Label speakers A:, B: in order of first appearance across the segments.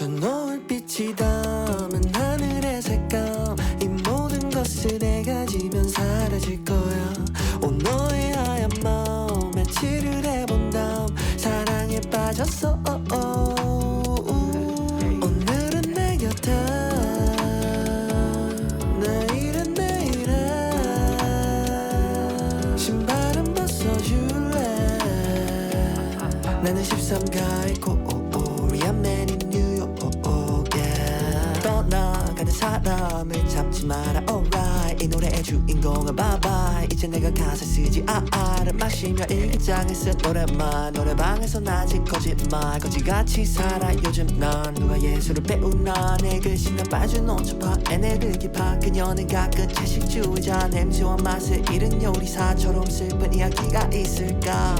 A: 저 노을빛이 담은 하늘의 색감 이 모든 것을 내가 지면 사라질 거야 온 너의 하얀 마음 며칠을 해본 다음 사랑에 빠졌어 오늘은 내 곁에 내일은 내일에 신발은 벗어줄래 나는 13가의 코리안 맨인 떠나가는 사람을 잡지 마라 alright 이 노래의 주인공은 bye bye 이제 내가 가사 쓰지 알을 마시며 일기장에 쓴 노래만 노래방에서 아직 거짓말 거지같이 살아 요즘 난 누가 예술을 배우나 내 글씨나 빠진 온천파 에네르기 파 그녀는 가끔 채식주의자 냄새와 맛을 잃은 요리사처럼 슬픈 이야기가 있을까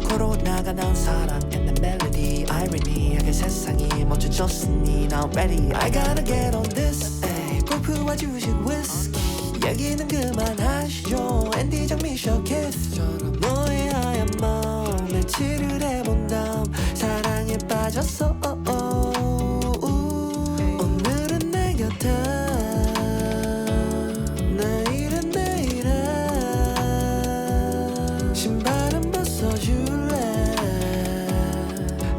A: 코로나가 난 사랑 and the melody 아이러니하게 세상이 멈춰졌으니 now I'm ready I gotta get on this ay, 골프와 주식 위스키 얘기는 그만하시죠. 앤디장 미션 키스처럼 너의 하얀 마음 며칠을 해본 다음 사랑에 빠졌어. 오늘은 내 곁에 내일은 내일에 신발은 벗어줄래.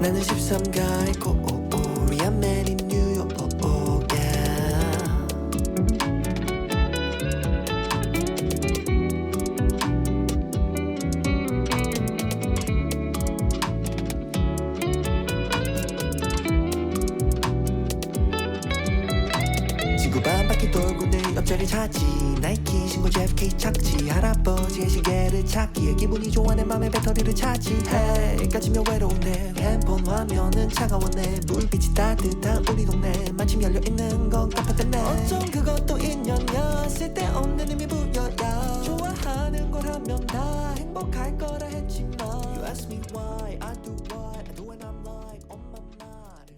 A: 나는 13가의 코리안 맨인 뉴욕. 반바퀴 돌고 내 옆자리 찾지. 나이키 신고 JFK 착지. 할아버지의 시계를 찾기에 기분이 좋아 내 맘에 배터리를 차지. Hey 까지며 외로운데 핸폰 화면은 차가웠네. 불빛이 따뜻한 우리 동네 마침 열려있는 건 깜빡했네. 어쩜 그것도 인연이야. 쓸데없는 의미 부여야. 좋아하는 걸 하면 다 행복할 거라 했지만 You ask me why I do what I do and I'm like 엄마 말을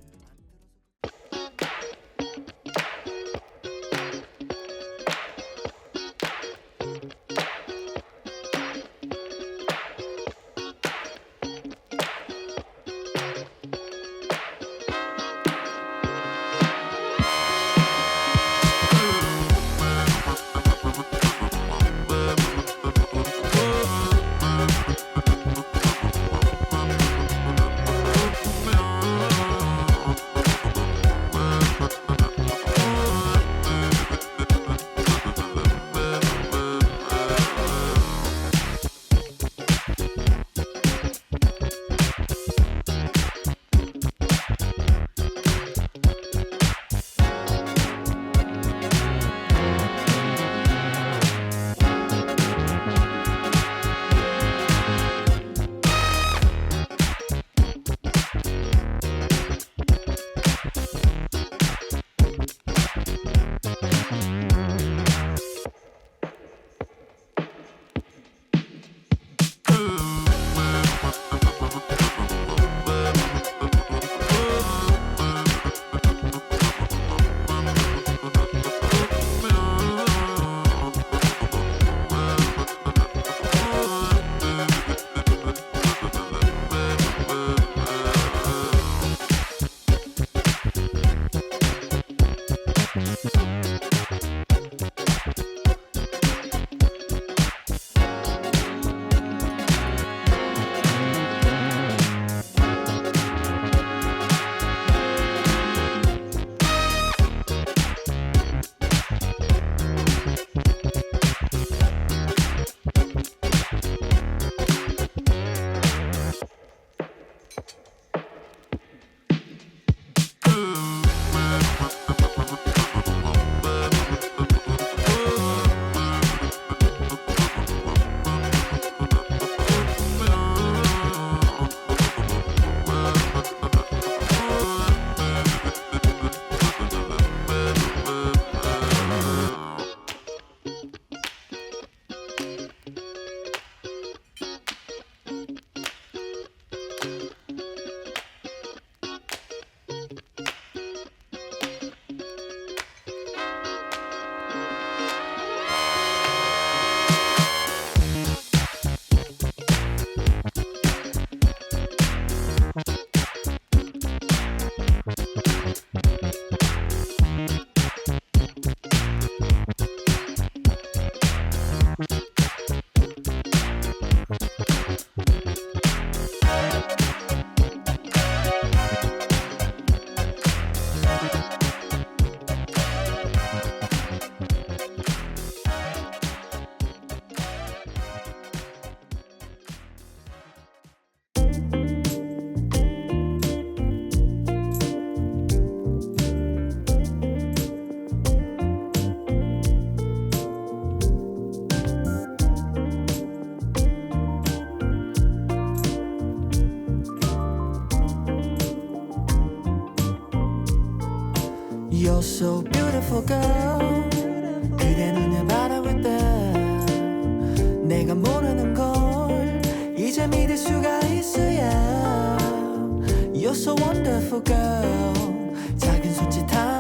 A: You're so beautiful girl. 그대 눈을 바라볼 때 내가 모르는 걸 이제 믿을 수가 있어. yeah. You're so wonderful girl. 작은 손짓 하나